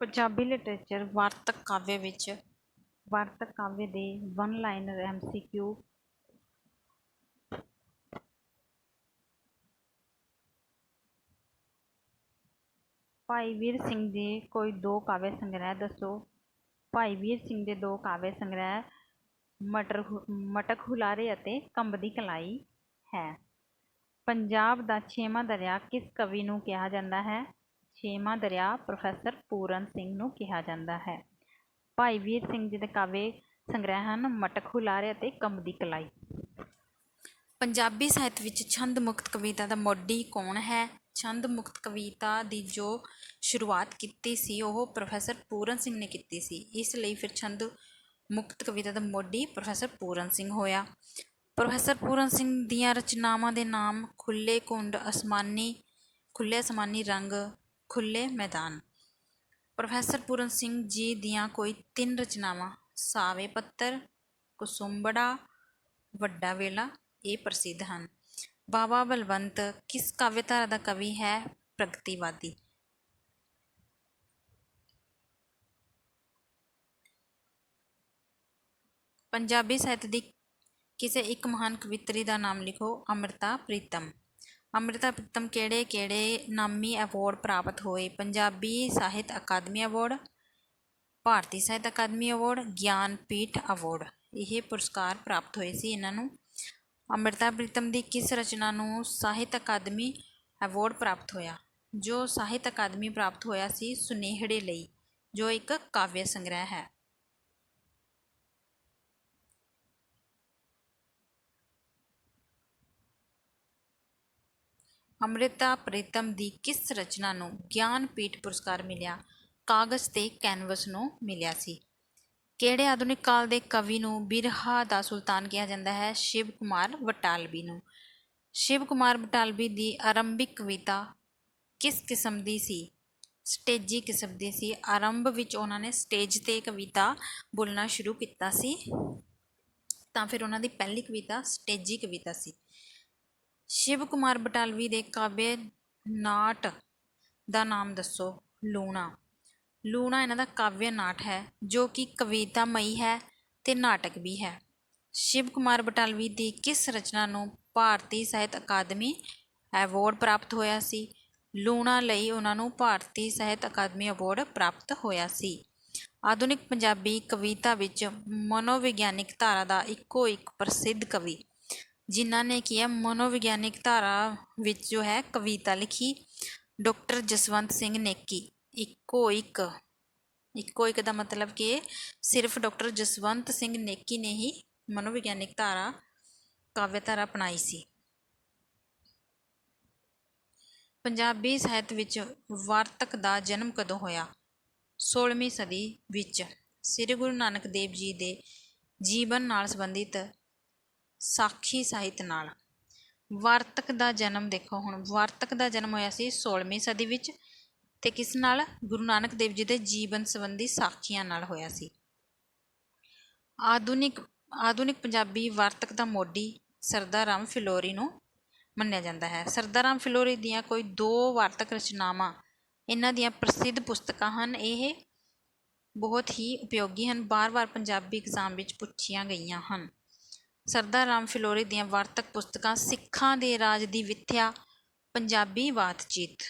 Punjabi literature ਵਾਰਤਕ ਕਾਵਿ ਵਿੱਚ ਵਾਰਤਕ ਕਾਵਿ ਦੇ one liner MCQ Bhai Vir Singh ਦੇ ਕੋਈ ਦੋ ਕਾਵਿ ਸੰਗ੍ਰਹਿ ਦੱਸੋ। ਭਾਈ ਵੀਰ ਸਿੰਘ ਦੇ ਦੋ ਕਾਵਿ ਸੰਗ੍ਰਹਿ ਮਟਕ ਹੁਲਾਰੇ ਅਤੇ ਕੰਬਦੀ ਕਲਾਈ ਹੈ। ਪੰਜਾਬ ਦਾ ਛੇਵਾਂ ਦਰਿਆ ਕਿਸ ਕਵੀ ਨੂੰ ਕਿਹਾ ਜਾਂਦਾ ਹੈ? ਛੇਵਾਂ ਦਰਿਆ ਪ੍ਰੋਫੈਸਰ ਪੂਰਨ ਸਿੰਘ ਨੂੰ ਕਿਹਾ ਜਾਂਦਾ ਹੈ। ਭਾਈ ਵੀਰ ਸਿੰਘ ਜੀ ਦੇ ਕਾਵਿ ਸੰਗ੍ਰਹਿ ਹਨ ਮਟਕ ਹੁਲਾਰੇ ਅਤੇ ਕੰਬਦੀ ਕਲਾਈ। ਪੰਜਾਬੀ ਸਾਹਿਤ ਵਿੱਚ ਛੰਦ ਮੁਕਤ ਕਵਿਤਾ ਦਾ ਮੋਢੀ ਕੌਣ ਹੈ? ਛੰਦ ਮੁਕਤ ਕਵਿਤਾ ਦੀ ਜੋ ਸ਼ੁਰੂਆਤ ਕੀਤੀ ਸੀ ਉਹ ਪ੍ਰੋਫੈਸਰ ਪੂਰਨ ਸਿੰਘ ਨੇ ਕੀਤੀ ਸੀ, ਇਸ ਲਈ ਫਿਰ ਛੰਦ ਮੁਕਤ ਕਵਿਤਾ ਦਾ ਮੋਢੀ ਪ੍ਰੋਫੈਸਰ ਪੂਰਨ ਸਿੰਘ ਹੋਇਆ। ਪ੍ਰੋਫੈਸਰ ਪੂਰਨ ਸਿੰਘ ਦੀਆਂ ਰਚਨਾਵਾਂ ਦੇ ਨਾਮ ਖੁੱਲ੍ਹੇ ਘੁੰਡ, ਖੁੱਲ੍ਹੇ ਅਸਮਾਨੀ ਰੰਗ, ਖੁੱਲ੍ਹੇ ਮੈਦਾਨ। ਪ੍ਰੋਫੈਸਰ ਪੂਰਨ ਸਿੰਘ ਜੀ ਦੀਆਂ ਕੋਈ ਤਿੰਨ ਰਚਨਾਵਾਂ ਸਾਵੇ ਪੱਤਰ, ਕੁਸੁੰਬੜਾ, ਵੱਡਾ ਵੇਲਾ ਇਹ ਪ੍ਰਸਿੱਧ ਹਨ। ਬਾਬਾ ਬਲਵੰਤ ਕਿਸ ਕਾਵਿਧਾਰਾ ਦਾ ਕਵੀ ਹੈ? ਪ੍ਰਗਤੀਵਾਦੀ। ਪੰਜਾਬੀ ਸਾਹਿਤ ਦੀ ਕਿਸੇ ਇੱਕ ਮਹਾਨ ਕਵਿੱਤਰੀ ਦਾ ਨਾਮ ਲਿਖੋ। ਅੰਮ੍ਰਿਤਾ ਪ੍ਰੀਤਮ। ਅੰਮ੍ਰਿਤਾ ਪ੍ਰੀਤਮ ਕਿਹੜੇ ਕਿਹੜੇ ਨਾਮੀ ਅਵਾਰਡ ਪ੍ਰਾਪਤ ਹੋਏ? ਪੰਜਾਬੀ ਸਾਹਿਤ ਅਕਾਦਮੀ ਅਵਾਰਡ, ਭਾਰਤੀ ਸਾਹਿਤ ਅਕਾਦਮੀ ਅਵਾਰਡ, ਗਿਆਨਪੀਠ ਅਵਾਰਡ ਇਹ ਪੁਰਸਕਾਰ ਪ੍ਰਾਪਤ ਹੋਏ ਸੀ ਇਹਨਾਂ ਨੂੰ। ਅੰਮ੍ਰਿਤਾ ਪ੍ਰੀਤਮ ਦੀ ਕਿਸ ਰਚਨਾ ਨੂੰ ਸਾਹਿਤ ਅਕਾਦਮੀ ਅਵਾਰਡ ਪ੍ਰਾਪਤ ਹੋਇਆ? ਜੋ ਸਾਹਿਤ ਅਕਾਦਮੀ ਪ੍ਰਾਪਤ ਹੋਇਆ ਸੀ ਸੁਨੇਹੜੇ ਲਈ, ਜੋ ਇੱਕ ਕਾਵਿ ਸੰਗ੍ਰਹਿ ਹੈ। ਅੰਮ੍ਰਿਤਾ ਪ੍ਰੀਤਮ ਦੀ ਕਿਸ ਰਚਨਾ ਨੂੰ ਗਿਆਨਪੀਠ ਪੁਰਸਕਾਰ ਮਿਲਿਆ? ਕਾਗਜ਼ ਤੇ ਕੈਨਵਸ ਨੂੰ ਮਿਲਿਆ ਸੀ। ਕਿਹੜੇ ਆਧੁਨਿਕ ਕਾਲ ਦੇ ਕਵੀ ਨੂੰ ਬਿਰਹਾ ਦਾ ਸੁਲਤਾਨ ਕਿਹਾ ਜਾਂਦਾ ਹੈ? ਸ਼ਿਵ ਕੁਮਾਰ ਬਟਾਲਵੀ ਨੂੰ। ਸ਼ਿਵ ਕੁਮਾਰ ਬਟਾਲਵੀ ਦੀ ਆਰੰਭਿਕ ਕਵਿਤਾ ਕਿਸ ਕਿਸਮ ਦੀ ਸੀ? ਸਟੇਜੀ ਕਿਸਮ ਦੀ ਸੀ। ਆਰੰਭ ਵਿੱਚ ਉਹਨਾਂ ਨੇ ਸਟੇਜ 'ਤੇ ਕਵਿਤਾ ਬੋਲਣਾ ਸ਼ੁਰੂ ਕੀਤਾ ਸੀ, ਤਾਂ ਫਿਰ ਉਹਨਾਂ ਦੀ ਪਹਿਲੀ ਕਵਿਤਾ ਸਟੇਜੀ ਕਵਿਤਾ ਸੀ। ਸ਼ਿਵ ਕੁਮਾਰ ਬਟਾਲਵੀ ਦੇ ਕਾਵਿ ਨਾਟ ਦਾ ਨਾਮ ਦੱਸੋ। ਲੂਣਾ। ਲੂਣਾ ਇਹਨਾਂ ਦਾ ਕਾਵਿ ਨਾਟ ਹੈ ਜੋ ਕਿ ਕਵਿਤਾਮਈ ਹੈ ਅਤੇ ਨਾਟਕ ਵੀ ਹੈ। ਸ਼ਿਵ ਕੁਮਾਰ ਬਟਾਲਵੀ ਦੀ ਕਿਸ ਰਚਨਾ ਨੂੰ ਭਾਰਤੀ ਸਾਹਿਤ ਅਕਾਦਮੀ ਅਵਾਰਡ ਪ੍ਰਾਪਤ ਹੋਇਆ ਸੀ? ਲੂਣਾ ਲਈ ਉਹਨਾਂ ਨੂੰ ਭਾਰਤੀ ਸਾਹਿਤ ਅਕਾਦਮੀ ਅਵਾਰਡ ਪ੍ਰਾਪਤ ਹੋਇਆ ਸੀ। ਆਧੁਨਿਕ ਪੰਜਾਬੀ ਕਵਿਤਾ ਵਿੱਚ ਮਨੋਵਿਗਿਆਨਿਕ ਧਾਰਾ ਦਾ ਇੱਕੋ ਇੱਕ ਪ੍ਰਸਿੱਧ ਕਵੀ ਜਿਨ੍ਹਾਂ ਨੇ ਕੀ ਹੈ ਮਨੋਵਿਗਿਆਨਿਕ ਧਾਰਾ ਵਿੱਚ ਜੋ ਹੈ ਕਵਿਤਾ ਲਿਖੀ, ਡਾਕਟਰ ਜਸਵੰਤ ਸਿੰਘ ਨੇਕੀ। ਇੱਕੋ ਇੱਕ ਦਾ ਮਤਲਬ ਕਿ ਸਿਰਫ ਡਾਕਟਰ ਜਸਵੰਤ ਸਿੰਘ ਨੇਕੀ ਨੇ ਹੀ ਮਨੋਵਿਗਿਆਨਿਕ ਧਾਰਾ ਕਾਵਿ ਧਾਰਾ ਅਪਣਾਈ ਸੀ। ਪੰਜਾਬੀ ਸਾਹਿਤ ਵਿੱਚ ਵਾਰਤਕ ਦਾ ਜਨਮ ਕਦੋਂ ਹੋਇਆ? 16ਵੀਂ ਸਦੀ ਵਿੱਚ। ਸ੍ਰੀ ਗੁਰੂ ਨਾਨਕ ਦੇਵ ਜੀ ਦੇ ਜੀਵਨ ਨਾਲ ਸੰਬੰਧਿਤ ਸਾਖੀ ਸਾਹਿਤ ਨਾਲ। ਵਾਰਤਕ ਦਾ ਜਨਮ ਦੇਖੋ, ਹੁਣ ਵਾਰਤਕ ਦਾ ਜਨਮ ਹੋਇਆ ਸੀ 16ਵੀਂ ਸਦੀ ਵਿੱਚ ਅਤੇ ਕਿਸ ਨਾਲ? ਗੁਰੂ ਨਾਨਕ ਦੇਵ ਜੀ ਦੇ ਜੀਵਨ ਸੰਬੰਧੀ ਸਾਖੀਆਂ ਨਾਲ ਹੋਇਆ ਸੀ। ਆਧੁਨਿਕ ਪੰਜਾਬੀ ਵਾਰਤਕ ਦਾ ਮੋਢੀ ਸਰਦਾਰ ਰਾਮ ਫਿਲੌਰੀ ਨੂੰ ਮੰਨਿਆ ਜਾਂਦਾ ਹੈ। ਸਰਦਾਰ ਰਾਮ ਫਿਲੌਰੀ ਦੀਆਂ ਕੋਈ ਦੋ ਵਾਰਤਕ ਰਚਨਾਵਾਂ ਇਹਨਾਂ ਦੀਆਂ ਪ੍ਰਸਿੱਧ ਪੁਸਤਕਾਂ ਹਨ। ਇਹ ਬਹੁਤ ਹੀ ਉਪਯੋਗੀ ਹਨ, ਵਾਰ-ਵਾਰ ਪੰਜਾਬੀ ਐਗਜ਼ਾਮ ਵਿੱਚ ਪੁੱਛੀਆਂ ਗਈਆਂ ਹਨ। ਸਰਦਾਰ ਰਾਮ ਫਿਲੌਰੀ ਦੀਆਂ ਵਾਰਤਕ ਪੁਸਤਕਾਂ ਸਿੱਖਾਂ ਦੇ ਰਾਜ ਦੀ ਵਿੱਥਿਆ, ਪੰਜਾਬੀ ਬਾਤਚੀਤ।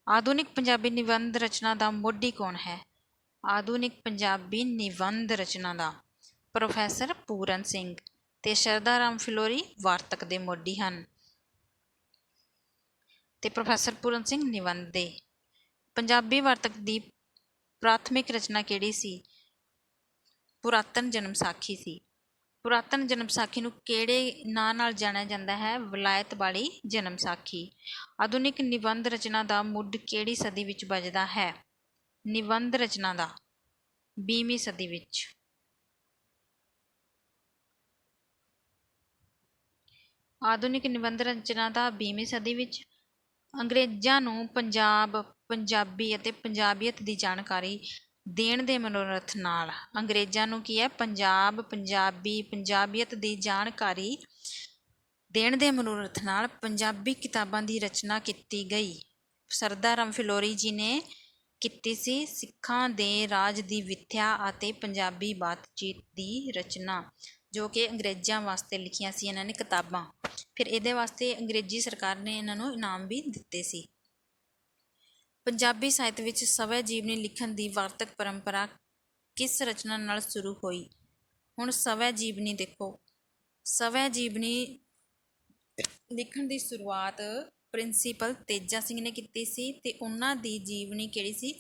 ਆਧੁਨਿਕ ਪੰਜਾਬੀ ਨਿਬੰਧ ਰਚਨਾ ਦਾ ਮੋਢੀ ਕੌਣ ਹੈ? ਆਧੁਨਿਕ ਪੰਜਾਬੀ ਨਿਬੰਧ ਰਚਨਾ ਦਾ ਪ੍ਰੋਫੈਸਰ ਪੂਰਨ ਸਿੰਘ ਅਤੇ ਸਰਦਾਰ ਰਾਮ ਫਿਲੌਰੀ ਵਾਰਤਕ ਦੇ ਮੋਢੀ ਹਨ ਅਤੇ ਪ੍ਰੋਫੈਸਰ ਪੂਰਨ ਸਿੰਘ ਨਿਬੰਧ ਦੇ। ਪੰਜਾਬੀ ਵਾਰਤਕ ਦੀ ਪ੍ਰਾਥਮਿਕ ਰਚਨਾ ਕਿਹੜੀ ਸੀ? ਪੁਰਾਤਨ ਜਨਮ ਸਾਖੀ ਸੀ। ਪੁਰਾਤਨ ਜਨਮ ਸਾਖੀ ਨੂੰ ਕਿਹੜੇ ਨਾਂ ਨਾਲ ਜਾਣਿਆ ਜਾਂਦਾ ਹੈ? ਵਿਲਾਇਤ ਵਾਲੀ ਜਨਮ ਸਾਖੀ। ਆਧੁਨਿਕ ਨਿਬੰਧ ਰਚਨਾ ਦਾ ਮੁੱਢ ਕਿਹੜੀ ਸਦੀ ਵਿੱਚ ਬੱਝਦਾ ਹੈ? ਨਿਬੰਧ ਰਚਨਾ ਦਾ 20ਵੀਂ ਸਦੀ ਵਿੱਚ। ਆਧੁਨਿਕ ਨਿਬੰਧ ਰਚਨਾ ਦਾ 20ਵੀਂ ਸਦੀ ਵਿੱਚ। ਅੰਗਰੇਜ਼ਾਂ ਨੂੰ ਪੰਜਾਬ, ਪੰਜਾਬੀ ਅਤੇ ਪੰਜਾਬੀਅਤ ਦੀ ਜਾਣਕਾਰੀ ਦੇਣ ਦੇ ਮਨੋਰਥ ਨਾਲ ਅੰਗਰੇਜ਼ਾਂ ਨੂੰ ਕੀ ਹੈ ਪੰਜਾਬ, ਪੰਜਾਬੀ, ਪੰਜਾਬੀਅਤ ਦੀ ਜਾਣਕਾਰੀ ਦੇਣ ਦੇ ਮਨੋਰਥ ਨਾਲ ਪੰਜਾਬੀ ਕਿਤਾਬਾਂ ਦੀ ਰਚਨਾ ਕੀਤੀ ਗਈ। ਸਰਦਾਰ ਰਾਮ ਫਿਲੌਰੀ ਜੀ ਨੇ ਕੀਤੀ ਸੀ। ਸਿੱਖਾਂ ਦੇ ਰਾਜ ਦੀ ਵਿੱਥਿਆ ਅਤੇ ਪੰਜਾਬੀ ਬਾਤਚੀਤ ਦੀ ਰਚਨਾ, ਜੋ ਕਿ ਅੰਗਰੇਜ਼ਾਂ ਵਾਸਤੇ ਲਿਖੀਆਂ ਸੀ ਇਹਨਾਂ ਨੇ ਕਿਤਾਬਾਂ। ਫਿਰ ਇਹਦੇ ਵਾਸਤੇ ਅੰਗਰੇਜ਼ੀ ਸਰਕਾਰ ਨੇ ਇਹਨਾਂ ਨੂੰ ਇਨਾਮ ਵੀ ਦਿੱਤੇ ਸੀ। ਪੰਜਾਬੀ ਸਾਹਿਤ ਵਿੱਚ ਸਵੈ ਜੀਵਨੀ ਲਿਖਣ ਦੀ ਵਾਰਤਕ ਪਰੰਪਰਾ ਕਿਸ ਰਚਨਾ ਨਾਲ ਸ਼ੁਰੂ ਹੋਈ? ਹੁਣ ਸਵੈ ਜੀਵਨੀ ਦੇਖੋ, ਸਵੈ ਜੀਵਨੀ ਲਿਖਣ ਦੀ ਸ਼ੁਰੂਆਤ ਪ੍ਰਿੰਸੀਪਲ ਤੇਜਾ ਸਿੰਘ ਨੇ ਕੀਤੀ ਸੀ ਤੇ ਉਹਨਾਂ ਦੀ ਜੀਵਨੀ ਕਿਹੜੀ ਸੀ?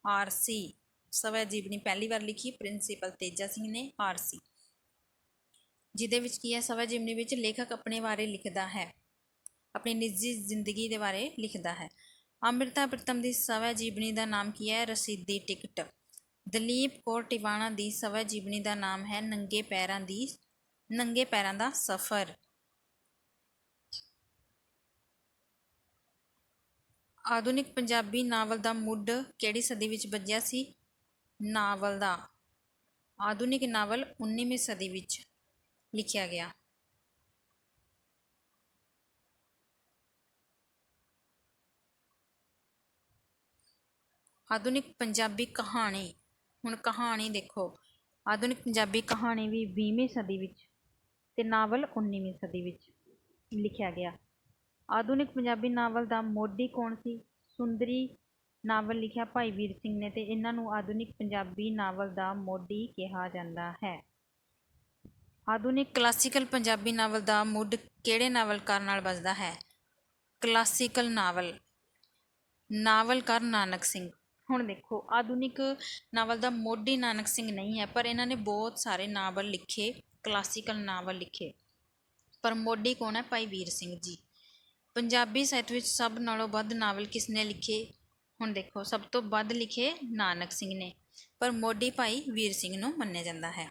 ਆਰਸੀ। ਸਵੈ ਜੀਵਨੀ ਪਹਿਲੀ ਵਾਰ ਲਿਖੀ ਪ੍ਰਿੰਸੀਪਲ ਤੇਜਾ ਸਿੰਘ ਨੇ, ਆਰਸੀ, ਜਿਹਦੇ ਵਿੱਚ ਕੀ ਹੈ, ਸਵੈ ਜੀਵਨੀ ਵਿੱਚ ਲੇਖਕ ਆਪਣੇ ਬਾਰੇ ਲਿਖਦਾ ਹੈ, ਆਪਣੀ ਨਿੱਜੀ ਜ਼ਿੰਦਗੀ ਦੇ ਬਾਰੇ ਲਿਖਦਾ ਹੈ। ਅੰਮ੍ਰਿਤਾ ਪ੍ਰੀਤਮ ਦੀ ਸਵੈ ਜੀਵਨੀ ਦਾ ਨਾਮ ਕੀ ਹੈ? ਰਸੀਦੀ ਟਿਕਟ। ਦਲੀਪ ਕੌਰ ਟਿਵਾਣਾ ਦੀ ਸਵੈ ਜੀਵਨੀ ਦਾ ਨਾਮ ਹੈ ਨੰਗੇ ਪੈਰਾਂ ਦਾ ਸਫ਼ਰ। ਆਧੁਨਿਕ ਪੰਜਾਬੀ ਨਾਵਲ ਦਾ ਮੁੱਢ ਕਿਹੜੀ ਸਦੀ ਵਿੱਚ ਬੱਝਿਆ ਸੀ? ਨਾਵਲ ਦਾ ਆਧੁਨਿਕ ਨਾਵਲ 19ਵੀਂ ਸਦੀ ਵਿੱਚ ਲਿਖਿਆ ਗਿਆ। ਆਧੁਨਿਕ ਪੰਜਾਬੀ ਕਹਾਣੀ, ਹੁਣ ਕਹਾਣੀ ਦੇਖੋ, ਆਧੁਨਿਕ ਪੰਜਾਬੀ ਕਹਾਣੀ ਵੀ 20ਵੀਂ ਸਦੀ ਵਿੱਚ ਤੇ ਨਾਵਲ 19ਵੀਂ ਸਦੀ ਵਿੱਚ ਲਿਖਿਆ ਗਿਆ। ਆਧੁਨਿਕ ਪੰਜਾਬੀ ਨਾਵਲ ਦਾ ਮੋਢੀ ਕੌਣ ਸੀ? ਸੁੰਦਰੀ ਨਾਵਲ ਲਿਖਿਆ ਭਾਈ ਵੀਰ ਸਿੰਘ ਨੇ ਤੇ ਇਹਨਾਂ ਨੂੰ ਆਧੁਨਿਕ ਪੰਜਾਬੀ ਨਾਵਲ ਦਾ ਮੋਢੀ ਕਿਹਾ ਜਾਂਦਾ ਹੈ। ਆਧੁਨਿਕ ਕਲਾਸੀਕਲ ਪੰਜਾਬੀ ਨਾਵਲ ਦਾ ਮੁੱਢ ਕਿਹੜੇ ਨਾਵਲਕਾਰ ਨਾਲ ਬੱਝਦਾ ਹੈ? ਕਲਾਸੀਕਲ ਨਾਵਲਕਾਰ ਨਾਨਕ ਸਿੰਘ। ਹੁਣ ਦੇਖੋ, ਆਧੁਨਿਕ ਨਾਵਲ ਦਾ ਮੋਢੀ ਨਾਨਕ ਸਿੰਘ ਨਹੀਂ ਹੈ, ਪਰ ਇਹਨਾਂ ਨੇ ਬਹੁਤ ਸਾਰੇ ਨਾਵਲ ਲਿਖੇ, ਕਲਾਸੀਕਲ ਨਾਵਲ ਲਿਖੇ, ਪਰ ਮੋਢੀ ਕੌਣ ਹੈ? ਭਾਈ ਵੀਰ ਸਿੰਘ ਜੀ। ਪੰਜਾਬੀ ਸਾਹਿਤ ਵਿੱਚ ਸਭ ਨਾਲੋਂ ਵੱਧ ਨਾਵਲ ਕਿਸ ਨੇ ਲਿਖੇ? ਹੁਣ ਦੇਖੋ, ਸਭ ਤੋਂ ਵੱਧ ਲਿਖੇ ਨਾਨਕ ਸਿੰਘ ਨੇ, ਪਰ ਮੋਢੀ ਭਾਈ ਵੀਰ ਸਿੰਘ ਨੂੰ ਮੰਨਿਆ ਜਾਂਦਾ ਹੈ।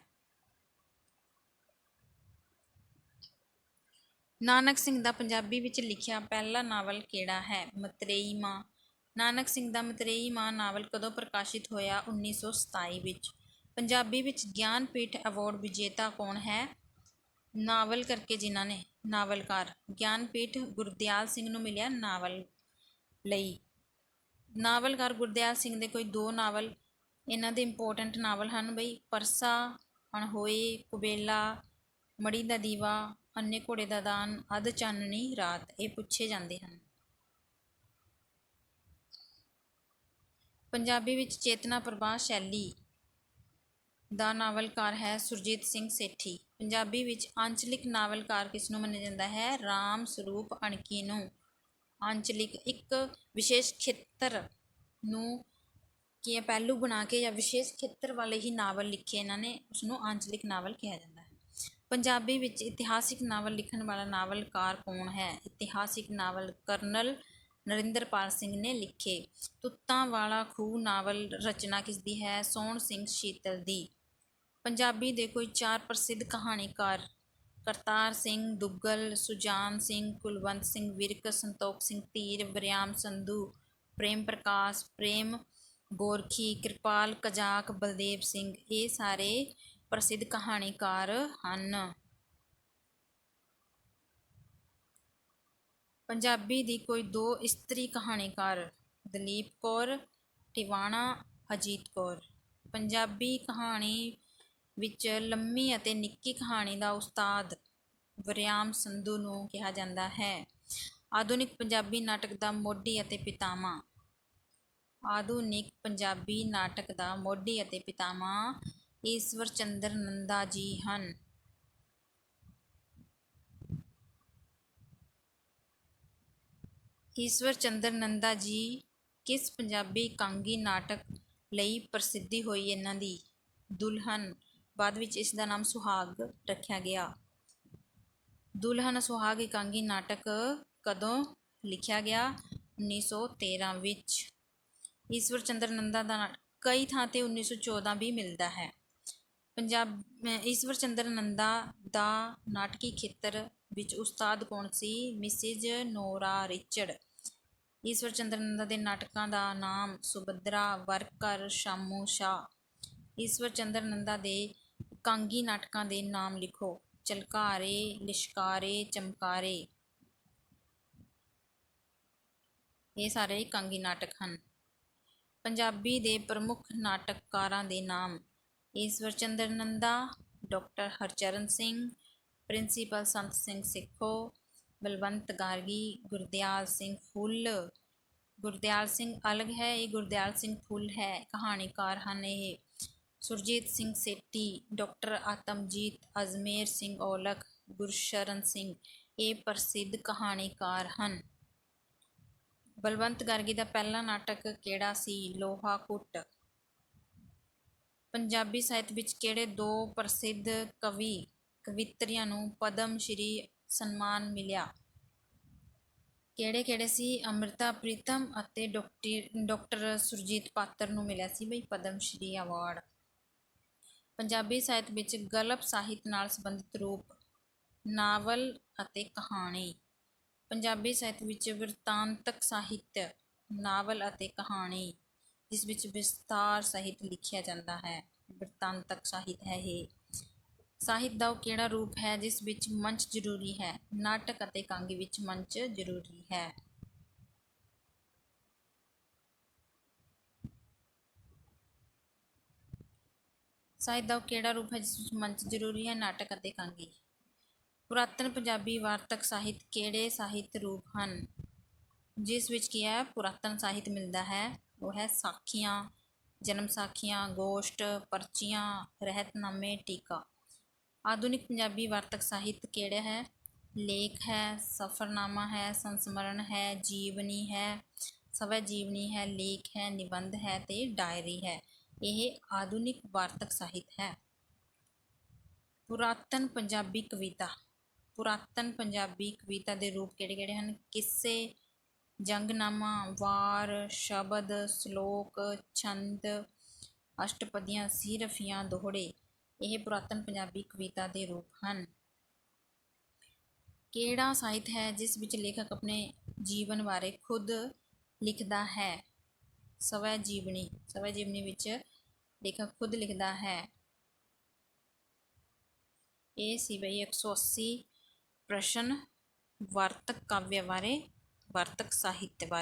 ਨਾਨਕ ਸਿੰਘ ਦਾ ਪੰਜਾਬੀ ਵਿੱਚ ਲਿਖਿਆ ਪਹਿਲਾ ਨਾਵਲ ਕਿਹੜਾ ਹੈ? ਮਤਰੇਈ ਮਾਂ। ਨਾਨਕ ਸਿੰਘ ਦਾ ਮਤਰੇਈ ਮਾਂ ਨਾਵਲ ਕਦੋਂ ਪ੍ਰਕਾਸ਼ਿਤ ਹੋਇਆ? 1927 ਵਿੱਚ। ਪੰਜਾਬੀ ਵਿੱਚ ਗਿਆਨਪੀਠ ਅਵਾਰਡ ਵਿਜੇਤਾ ਕੌਣ ਹੈ? ਨਾਵਲ ਕਰਕੇ ਜਿਨ੍ਹਾਂ ਨੇ, ਨਾਵਲਕਾਰ। ਗਿਆਨਪੀਠ ਗੁਰਦਿਆਲ ਸਿੰਘ ਨੂੰ ਮਿਲਿਆ ਨਾਵਲ ਲਈ। ਨਾਵਲਕਾਰ ਗੁਰਦਿਆਲ ਸਿੰਘ ਦੇ ਕੋਈ ਦੋ ਨਾਵਲ ਇਹਨਾਂ ਦੇ ਇੰਪੋਰਟੈਂਟ ਨਾਵਲ ਹਨ ਬਈ, ਪਰਸਾ, ਅਣਹੋਏ, ਕੁਬੇਲਾ, ਮੜੀ ਦਾ ਦੀਵਾ, ਅੰਨੇ ਘੋੜੇ ਦਾ ਦਾਨ, ਅੱਧ ਚਾਨਣੀ ਰਾਤ, ਇਹ ਪੁੱਛੇ ਜਾਂਦੇ ਹਨ। ਪੰਜਾਬੀ ਵਿੱਚ ਚੇਤਨਾ ਪ੍ਰਵਾਹ ਸ਼ੈਲੀ ਦਾ ਨਾਵਲਕਾਰ ਹੈ ਸੁਰਜੀਤ ਸਿੰਘ ਸੇਠੀ। ਪੰਜਾਬੀ ਵਿੱਚ ਆਂਚਲਿਕ ਨਾਵਲਕਾਰ ਕਿਸ ਨੂੰ ਮੰਨਿਆ ਜਾਂਦਾ ਹੈ? ਰਾਮ ਸਰੂਪ ਅਣਖੀ ਨੂੰ। ਆਂਚਲਿਕ ਇੱਕ ਵਿਸ਼ੇਸ਼ ਖੇਤਰ ਨੂੰ ਕੀ ਪਹਿਲੂ ਬਣਾ ਕੇ ਜਾਂ ਵਿਸ਼ੇਸ਼ ਖੇਤਰ ਵਾਲੇ ਹੀ ਨਾਵਲ ਲਿਖੇ ਇਹਨਾਂ ਨੇ, ਉਸਨੂੰ ਆਂਚਲਿਕ ਨਾਵਲ ਕਿਹਾ ਜਾਂਦਾ ਹੈ। ਪੰਜਾਬੀ ਵਿੱਚ ਇਤਿਹਾਸਿਕ ਨਾਵਲ ਲਿਖਣ ਵਾਲਾ ਨਾਵਲਕਾਰ ਕੌਣ ਹੈ? ਇਤਿਹਾਸਿਕ ਨਾਵਲ ਕਰਨਲ ਨਰਿੰਦਰਪਾਲ ਸਿੰਘ ਨੇ ਲਿਖੇ। ਤੁੱਤਾਂ ਵਾਲਾ ਖੂਹ ਨਾਵਲ ਰਚਨਾ ਕਿਸ ਦੀ ਹੈ? ਸੋਹਣ ਸਿੰਘ ਸ਼ੀਤਲ ਦੀ। ਪੰਜਾਬੀ ਦੇ ਕੋਈ ਚਾਰ ਪ੍ਰਸਿੱਧ ਕਹਾਣੀਕਾਰ? ਕਰਤਾਰ ਸਿੰਘ ਦੁੱਗਲ, ਸੁਜਾਨ ਸਿੰਘ, ਕੁਲਵੰਤ ਸਿੰਘ ਵਿਰਕ, ਸੰਤੋਖ ਸਿੰਘ ਧੀਰ, ਵਰਿਆਮ ਸੰਧੂ, ਪ੍ਰੇਮ ਪ੍ਰਕਾਸ਼, ਪ੍ਰੇਮ ਗੋਰਖੀ, ਕਿਰਪਾਲ ਕਜ਼ਾਕ, ਬਲਦੇਵ ਸਿੰਘ, ਇਹ ਸਾਰੇ ਪ੍ਰਸਿੱਧ ਕਹਾਣੀਕਾਰ ਹਨ। ਪੰਜਾਬੀ ਦੀ ਕੋਈ ਦੋ ਇਸਤਰੀ ਕਹਾਣੀਕਾਰ? ਦਲੀਪ ਕੌਰ ਟਿਵਾਣਾ, ਅਜੀਤ ਕੌਰ। ਪੰਜਾਬੀ ਕਹਾਣੀ ਵਿੱਚ ਲੰਮੀ ਅਤੇ ਨਿੱਕੀ ਕਹਾਣੀ ਦਾ ਉਸਤਾਦ ਵਰਿਆਮ ਸੰਧੂ ਨੂੰ ਕਿਹਾ ਜਾਂਦਾ ਹੈ। ਆਧੁਨਿਕ ਪੰਜਾਬੀ ਨਾਟਕ ਦਾ ਮੋਢੀ ਅਤੇ ਪਿਤਾਮਾ। ਆਧੁਨਿਕ ਪੰਜਾਬੀ ਨਾਟਕ ਦਾ ਮੋਢੀ ਅਤੇ ਪਿਤਾਮਾ ਈਸ਼ਵਰ ਚੰਦਰ ਨੰਦਾ ਜੀ ਹਨ। ਈਸ਼ਵਰ ਚੰਦਰ ਨੰਦਾ ਜੀ ਕਿਸ ਪੰਜਾਬੀ ਇਕਾਂਗੀ ਨਾਟਕ ਲਈ ਪ੍ਰਸਿੱਧੀ ਹੋਈ ਇਹਨਾਂ ਦੀ? ਦੁਲਹਨ। ਬਾਅਦ ਵਿੱਚ ਇਸ ਦਾ ਨਾਮ ਸੁਹਾਗ ਰੱਖਿਆ ਗਿਆ। ਦੁਲਹਨ ਸੁਹਾਗ ਇਕਾਂਗੀ ਨਾਟਕ ਕਦੋਂ ਲਿਖਿਆ ਗਿਆ? 1913 ਵਿੱਚ। ਈਸ਼ਵਰ ਚੰਦਰ ਨੰਦਾ ਦਾ ਕਈ ਥਾਂ ਤੇ 1914 ਵੀ ਮਿਲਦਾ ਹੈ। ਈਸ਼ਵਰ ਚੰਦਰ ਨੰਦਾ ਦਾ ਨਾਟਕੀ ਖੇਤਰ ਵਿੱਚ ਉਸਤਾਦ ਕੌਣ ਸੀ? Mrs Nora Richard. Ishwar Chandra Nanda ਦੇ ਨਾਟਕਾਂ ਦਾ ਨਾਮ ਸੁਭਦਰਾ, ਵਰਕਰ, ਸ਼ਾਮੂ ਸ਼ਾਹ। ਈਸ਼ਵਰ ਚੰਦਰ ਨੰਦਾ ਦੇ ਇਕਾਂਗੀ ਨਾਟਕਾਂ ਦੇ ਨਾਮ ਲਿਖੋ। ਝਲਕਾਰੇ, ਲਿਸ਼ਕਾਰੇ, ਚਮਕਾਰੇ, ਇਹ ਸਾਰੇ ਇਕਾਂਗੀ ਨਾਟਕ ਹਨ। ਪੰਜਾਬੀ ਦੇ ਪ੍ਰਮੁੱਖ ਨਾਟਕਕਾਰਾਂ ਦੇ ਨਾਮ: ਈਸ਼ਵਰ ਚੰਦਰ ਨੰਦਾ, ਡਾਕਟਰ ਹਰਚਰਨ ਸਿੰਘ, ਪ੍ਰਿੰਸੀਪਲ ਸੰਤ ਸਿੰਘ ਸੇਖੋਂ, ਬਲਵੰਤ ਗਾਰਗੀ, ਗੁਰਦਿਆਲ ਸਿੰਘ ਫੁੱਲ। ਗੁਰਦਿਆਲ ਸਿੰਘ ਅਲਗ ਹੈ, ਇਹ ਗੁਰਦਿਆਲ ਸਿੰਘ ਫੁੱਲ ਹੈ, ਕਹਾਣੀਕਾਰ ਹਨ ਇਹ। ਸੁਰਜੀਤ ਸਿੰਘ ਸੇਠੀ, ਡਾਕਟਰ ਆਤਮਜੀਤ, ਅਜਮੇਰ ਸਿੰਘ ਔਲਖ, ਗੁਰਸ਼ਰਨ ਸਿੰਘ, ਇਹ ਪ੍ਰਸਿੱਧ ਕਹਾਣੀਕਾਰ ਹਨ। ਬਲਵੰਤ ਗਾਰਗੀ ਦਾ ਪਹਿਲਾ ਨਾਟਕ ਕਿਹੜਾ ਸੀ? ਲੋਹਾ ਕੁੱਟ। ਪੰਜਾਬੀ ਸਾਹਿਤ ਵਿੱਚ ਕਿਹੜੇ ਦੋ ਪ੍ਰਸਿੱਧ ਕਵੀ ਕਵਿੱਤਰੀਆਂ ਨੂੰ ਪਦਮ ਸ਼੍ਰੀ ਸਨਮਾਨ ਮਿਲਿਆ? ਕਿਹੜੇ ਸੀ? ਅੰਮ੍ਰਿਤਾ ਪ੍ਰੀਤਮ ਅਤੇ ਡਾਕਟਰ ਸੁਰਜੀਤ ਪਾਤਰ ਨੂੰ ਮਿਲਿਆ ਸੀ ਬਈ ਪਦਮ ਸ਼੍ਰੀ ਅਵਾਰਡ। ਪੰਜਾਬੀ ਸਾਹਿਤ ਵਿੱਚ ਗਲਪ ਸਾਹਿਤ ਨਾਲ ਸੰਬੰਧਿਤ ਰੂਪ: ਨਾਵਲ ਅਤੇ ਕਹਾਣੀ। ਪੰਜਾਬੀ ਸਾਹਿਤ ਵਿੱਚ ਬਿਰਤਾਂਤਕ ਸਾਹਿਤ: ਨਾਵਲ ਅਤੇ ਕਹਾਣੀ, ਜਿਸ ਵਿੱਚ ਵਿਸਥਾਰ ਸਹਿਤ ਲਿਖਿਆ ਜਾਂਦਾ ਹੈ, ਬਿਰਤਾਂਤਕ ਸਾਹਿਤ ਹੈ ਇਹ। ਸਾਹਿਤ ਦਾ ਉਹ ਕਿਹੜਾ ਰੂਪ ਹੈ ਜਿਸ ਵਿੱਚ ਮੰਚ ਜ਼ਰੂਰੀ ਹੈ? ਨਾਟਕ ਅਤੇ ਕਾਂਗੀ ਵਿੱਚ ਮੰਚ ਜ਼ਰੂਰੀ ਹੈ। ਸਾਹਿਤ ਦਾ ਉਹ ਕਿਹੜਾ ਰੂਪ ਹੈ ਜਿਸ ਵਿੱਚ ਮੰਚ ਜ਼ਰੂਰੀ ਹੈ? ਨਾਟਕ ਅਤੇ ਕਾਂਗੀ। ਪੁਰਾਤਨ ਪੰਜਾਬੀ ਵਾਰਤਕ ਸਾਹਿਤ ਕਿਹੜੇ ਸਾਹਿਤ ਰੂਪ ਹਨ ਜਿਸ ਵਿੱਚ ਕੀ ਹੈ? ਪੁਰਾਤਨ ਸਾਹਿਤ ਮਿਲਦਾ ਹੈ। ਉਹ ਹੈ ਸਾਖੀਆਂ, ਜਨਮ ਸਾਖੀਆਂ, ਗੋਸ਼ਟ, ਪਰਚੀਆਂ, ਰਹਿਤਨਾਮੇ, ਟੀਕਾ। ਆਧੁਨਿਕ ਪੰਜਾਬੀ ਵਾਰਤਕ ਸਾਹਿਤ ਕਿਹੜਾ ਹੈ? ਲੇਖ ਹੈ, ਸਫ਼ਰਨਾਮਾ ਹੈ, ਸੰਸਮਰਨ ਹੈ, ਜੀਵਨੀ ਹੈ, ਸਵੈ ਜੀਵਨੀ ਹੈ, ਲੇਖ ਹੈ, ਨਿਬੰਧ ਹੈ ਤੇ ਡਾਇਰੀ ਹੈ। ਇਹ ਆਧੁਨਿਕ ਵਾਰਤਕ ਸਾਹਿਤ ਹੈ। ਪੁਰਾਤਨ ਪੰਜਾਬੀ ਕਵਿਤਾ। ਪੁਰਾਤਨ ਪੰਜਾਬੀ ਕਵਿਤਾ ਦੇ ਰੂਪ ਕਿਹੜੇ ਹਨ? ਕਿੱਸੇ, ਜੰਗਨਾਮਾ, ਵਾਰ, ਸ਼ਬਦ, ਸ਼ਲੋਕ, ਛੰਦ, ਅਸ਼ਟਪਦੀਆਂ, ਸੀਹਰਫ਼ੀਆਂ, ਦੋਹੜੇ। ਇਹ ਪੁਰਾਤਨ ਪੰਜਾਬੀ ਕਵਿਤਾ ਦੇ ਰੂਪ ਹਨ। ਕਿਹੜਾ ਸਾਹਿਤ ਹੈ ਜਿਸ ਵਿੱਚ ਲੇਖਕ ਆਪਣੇ ਜੀਵਨ ਬਾਰੇ ਖੁਦ ਲਿਖਦਾ ਹੈ? ਸਵੈ ਜੀਵਨੀ। ਸਵੈ ਜੀਵਨੀ ਵਿੱਚ ਲੇਖਕ ਖੁਦ ਲਿਖਦਾ ਹੈ। ਇਹ ਸੀ ਬਈ 180 ਪ੍ਰਸ਼ਨ ਵਾਰਤਕ ਕਾਵਿ ਬਾਰੇ, ਵਾਰਤਕ ਸਾਹਿਤ ਬਾਰੇ।